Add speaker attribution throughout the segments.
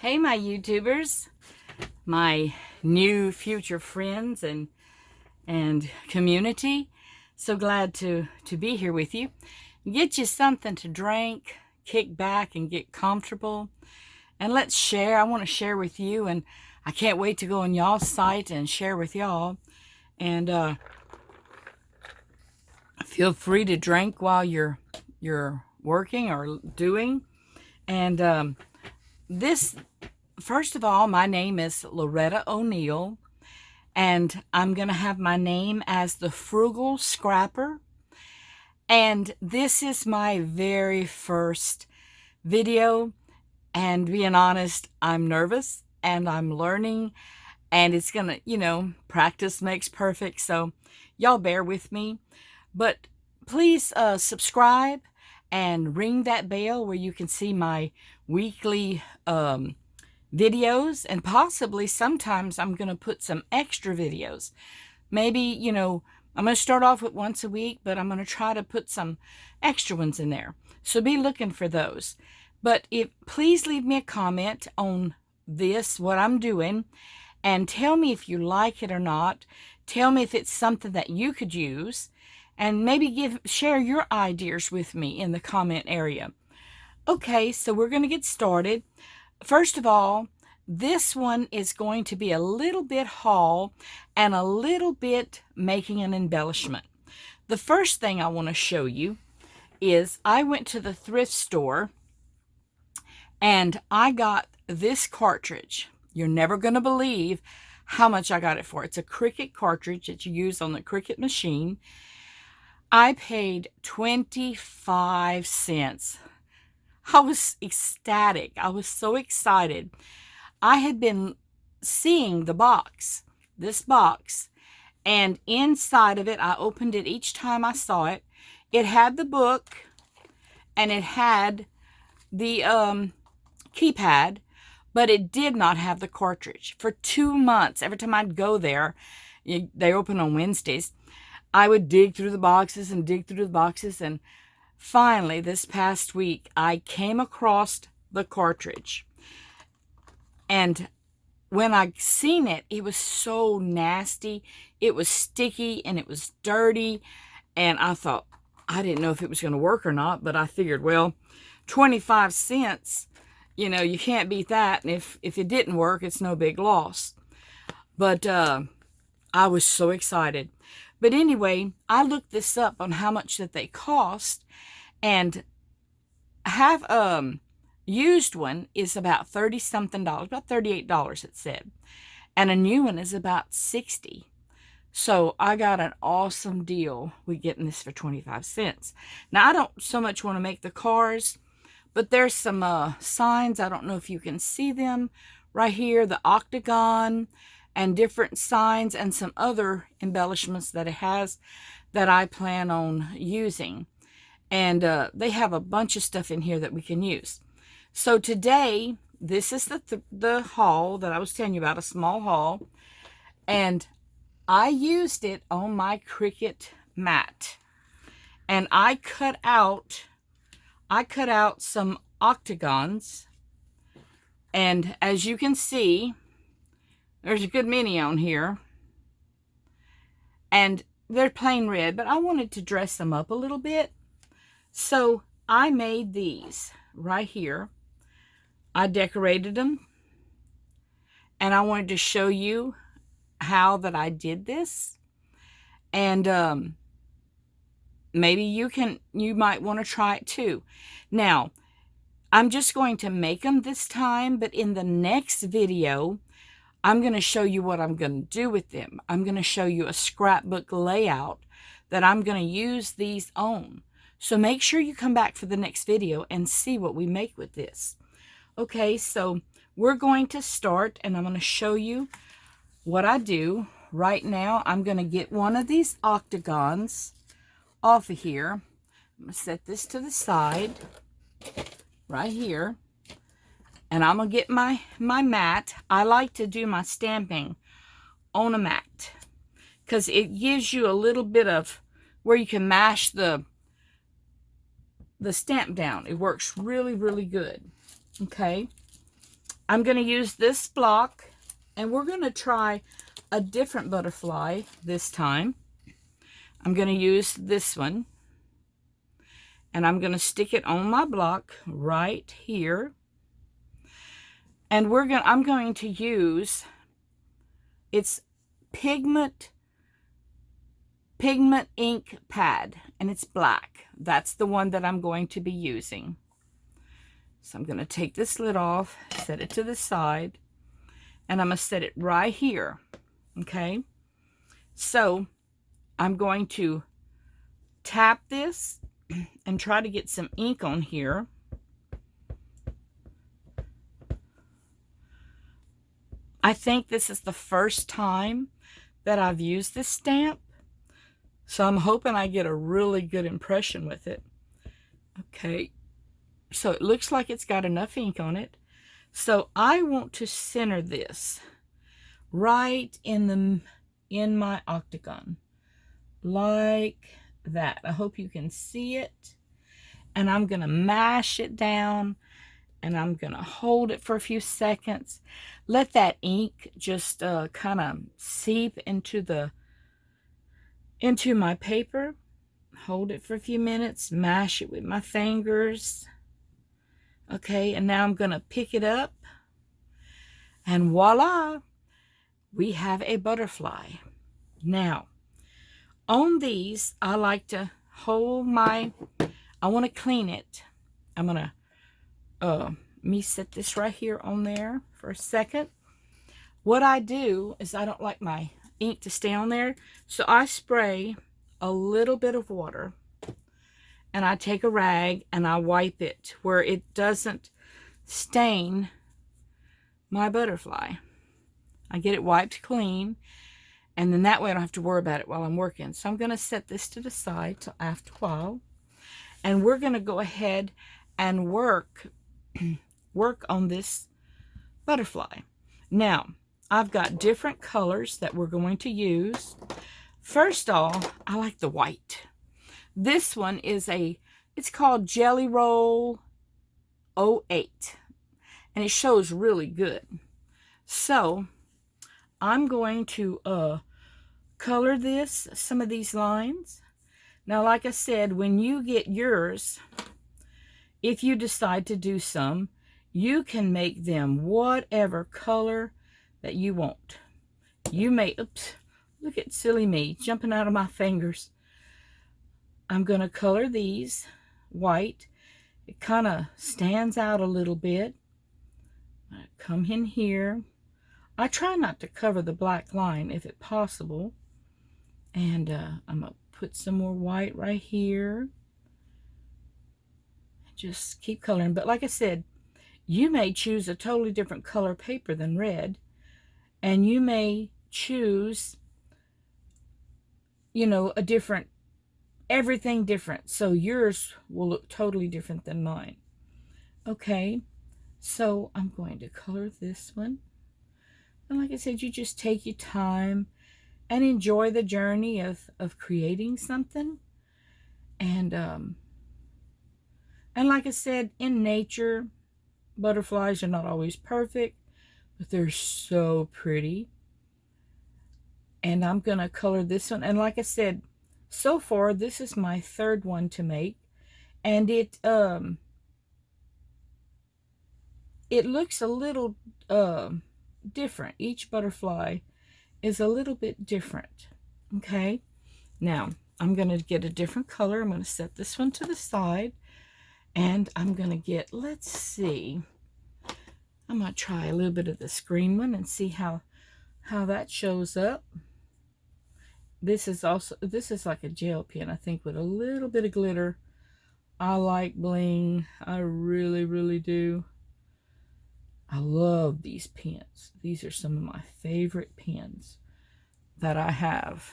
Speaker 1: Hey, my YouTubers, my new future friends and community. So glad to be here with you. Get you something to drink, kick back and get comfortable. And let's share. I want to share with you, and I can't wait to go on y'all's site and share with y'all. And feel free to drink while you're working or doing. And this, first of all, my name is Loretta O'Neill, and I'm going to have my name as the Frugal Scrapper. And this is my very first video, and being honest, I'm nervous and I'm learning, and it's gonna, practice makes perfect, so y'all bear with me. But please subscribe and ring that bell where you can see my weekly videos, and possibly sometimes I'm going to put some extra videos. Maybe, I'm going to start off with once a week, but I'm going to try to put some extra ones in there. So be looking for those. But please leave me a comment on this, what I'm doing, and tell me if you like it or not. Tell me if it's something that you could use, and maybe share your ideas with me in the comment area. Okay, so we're going to get started. First of all, this one is going to be a little bit haul and a little bit making an embellishment. The first thing I want to show you is I went to the thrift store and I got this cartridge. You're never going to believe how much I got it for. It's a Cricut cartridge that you use on the Cricut machine. I paid 25 cents. I was ecstatic. I was so excited. I had been seeing this box, and inside of it, I opened it each time I saw it. It had the book, and it had the keypad, but it did not have the cartridge. For 2 months, every time I'd go there, they open on Wednesdays, I would dig through the boxes and dig through the boxes, and finally, this past week, I came across the cartridge. And when I seen it, it was so nasty. It was sticky and it was dirty. And I thought, I didn't know if it was going to work or not, but I figured, well, 25 cents, you can't beat that. And if it didn't work, it's no big loss. But I was so excited. But anyway, I looked this up on how much that they cost, and used one is about $30-something, about $38 it said, and a new one is about $60. So I got an awesome deal with getting this for 25 cents. Now, I don't so much want to make the cars, but there's some signs. I don't know if you can see them right here, the octagon and different signs, and some other embellishments that it has that I plan on using. And they have a bunch of stuff in here that we can use. So today, this is the haul that I was telling you about, a small haul. And I used it on my Cricut mat. And I cut out some octagons. And as you can see, there's a good many on here. And they're plain red, but I wanted to dress them up a little bit. So I made these right here. I decorated them, and I wanted to show you how that I did this. And maybe you might want to try it too. Now, I'm just going to make them this time, but in the next video, I'm going to show you what I'm going to do with them. I'm going to show you a scrapbook layout that I'm going to use these on. So make sure you come back for the next video and see what we make with this. Okay, so we're going to start, and I'm going to show you what I do. Right now, I'm going to get one of these octagons off of here. I'm going to set this to the side right here. And I'm going to get my mat. I like to do my stamping on a mat because it gives you a little bit of where you can mash the stamp down. It works really, really good. Okay. I'm going to use this block, and we're going to try a different butterfly this time. I'm going to use this one, and I'm going to stick it on my block right here. And I'm going to use, it's pigment ink pad, and it's black. That's the one that I'm going to be using. So I'm going to take this lid off, set it to the side, and I'm going to set it right here. Okay, so I'm going to tap this and try to get some ink on here. I think this is the first time that I've used this stamp, so I'm hoping I get a really good impression with it. Okay, so it looks like it's got enough ink on it. So I want to center this right in my octagon, like that. I hope you can see it. And I'm going to mash it down, and I'm going to hold it for a few seconds. Let that ink just kind of seep into my paper. Hold it for a few minutes, mash it with my fingers. Okay, and now I'm going to pick it up, and voila, we have a butterfly. Now, on these, I like to hold I want to clean it. I'm going to me set this right here on there for a second. What I do is I don't like my ink to stay on there, so I spray a little bit of water, and I take a rag and I wipe it where it doesn't stain my butterfly. I get it wiped clean, and then that way I don't have to worry about it while I'm working. So I'm going to set this to the side till after a while, and we're going to go ahead and work on this butterfly. Now, I've got different colors that we're going to use. First off, I like the white. This one is it's called Jelly Roll 08, and it shows really good. So I'm going to color some of these lines. Now, like I said, when you get yours, if you decide to do some, you can make them whatever color that you want. You may, oops, look at silly me jumping out of my fingers. I'm going to color these white. It kind of stands out a little bit. I come in here. I try not to cover the black line if it's possible. And I'm going to put some more white right here. Just keep coloring. But like I said, you may choose a totally different color paper than red. And you may choose, a different, everything different. So yours will look totally different than mine. Okay, so I'm going to color this one. And like I said, you just take your time and enjoy the journey of creating something. And like I said, in nature, butterflies are not always perfect, but they're so pretty. And I'm going to color this one. And like I said, so far, this is my third one to make. And it looks a little different. Each butterfly is a little bit different. Okay. Now, I'm going to get a different color. I'm going to set this one to the side. And I'm going to get, let's see. I'm going to try a little bit of this green one and see how that shows up. This is like a gel pen, I think, with a little bit of glitter. I like bling. I really, really do. I love these pens. These are some of my favorite pens that I have.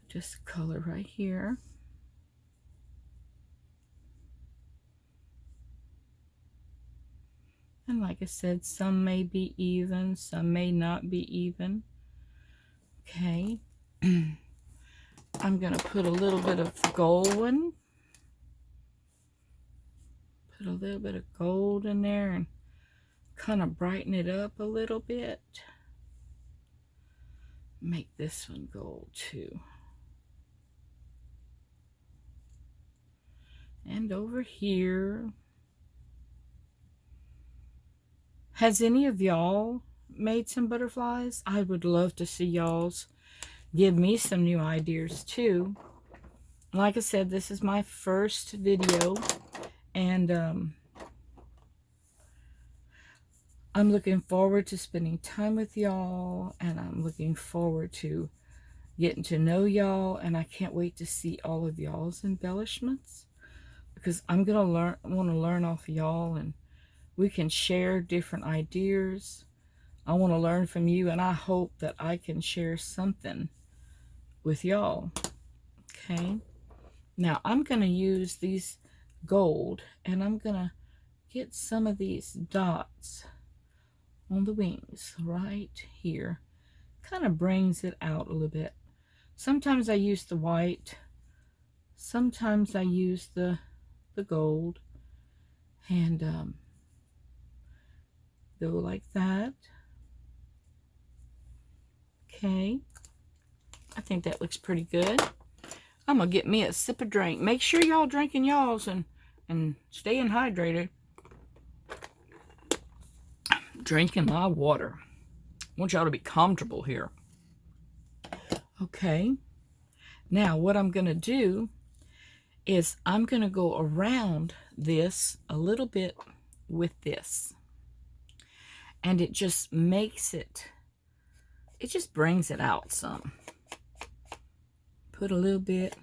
Speaker 1: Just color right here. And like I said, some may be even, some may not be even. Okay. I'm going to put a little bit of gold. Put a little bit of gold in there and kind of brighten it up a little bit. Make this one gold too. And over here. Has any of y'all made some butterflies? I would love to see y'all's. Give me some new ideas too. Like I said, this is my first video, and I'm looking forward to spending time with y'all, and I'm looking forward to getting to know y'all, and I can't wait to see all of y'all's embellishments, because I'm gonna want to learn off y'all, and we can share different ideas. I want to learn from you, and I hope that I can share something with y'all. Okay, now I'm going to use these gold, and I'm going to get some of these dots on the wings right here. Kind of brings it out a little bit. Sometimes I use the white, sometimes I use the gold, and go like that. Okay, I think that looks pretty good. I'm gonna get me a sip of drink. Make sure y'all drinking y'all's and staying hydrated. Drinking my water. I want y'all to be comfortable here. Okay, now what I'm gonna do is I'm gonna go around this a little bit with this, and it just makes it just brings it out some. Put a little bit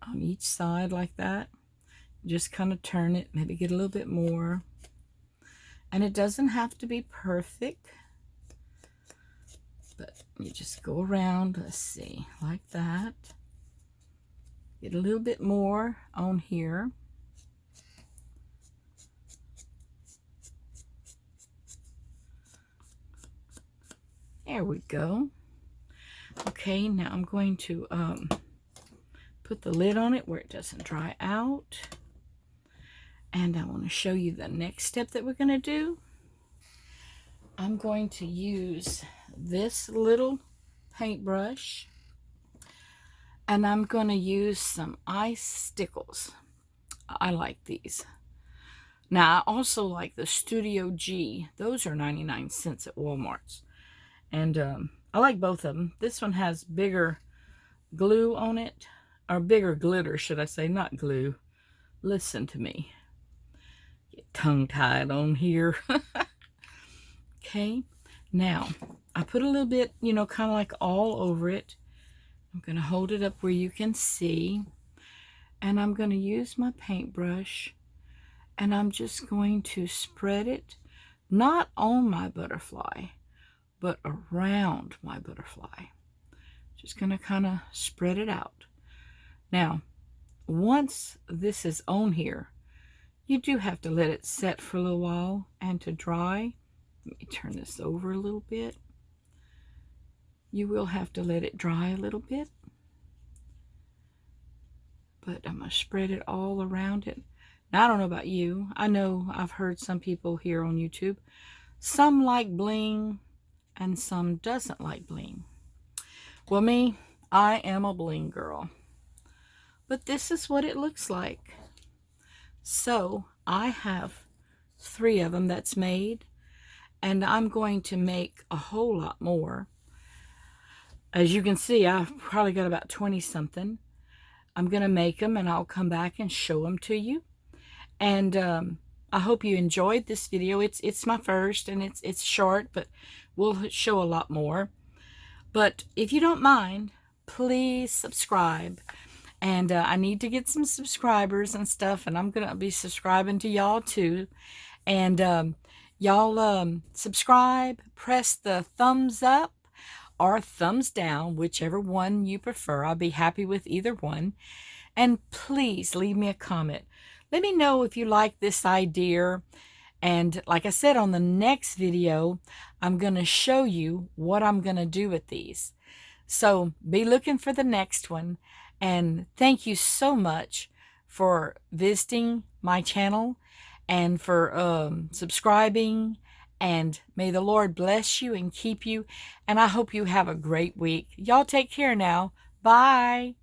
Speaker 1: on each side like that. Just kind of turn it, maybe get a little bit more. And it doesn't have to be perfect, but you just go around, let's see, like that. Get a little bit more on here. There we go. Okay, now I'm going to put the lid on it where it doesn't dry out. And I want to show you the next step that we're going to do. I'm going to use this little paintbrush, and I'm going to use some ice stickles. I like these. Now, I also like the Studio G. Those are 99 cents at Walmart's. And I like both of them. This one has bigger glue on it, or bigger glitter, should I say, not glue. Listen to me. Get tongue-tied on here. Okay, now I put a little bit, you know, kind of like all over it. I'm going to hold it up where you can see, and I'm going to use my paintbrush, and I'm just going to spread it, not on my butterfly, but around my butterfly. Just going to kind of spread it out. Now, once this is on here, you do have to let it set for a little while and to dry. Let me turn this over a little bit. You will have to let it dry a little bit. But I'm going to spread it all around it. Now, I don't know about you. I know I've heard some people here on YouTube. Some like bling and some doesn't like bling. Well, me, I am a bling girl. But this is what it looks like. So I have 3 of them that's made, and I'm going to make a whole lot more. As you can see, I've probably got about 20 something. I'm going to make them, and I'll come back and show them to you. And I hope you enjoyed this video. It's my first, and it's short, but we'll show a lot more. But if you don't mind, please subscribe. And I need to get some subscribers and stuff, and I'm going to be subscribing to y'all too. And y'all subscribe, press the thumbs up or thumbs down, whichever one you prefer. I'll be happy with either one. And please leave me a comment. Let me know if you like this idea, And like I said, on the next video, I'm going to show you what I'm going to do with these. So be looking for the next one. And thank you so much for visiting my channel and for subscribing. And may the Lord bless you and keep you. And I hope you have a great week. Y'all take care now. Bye.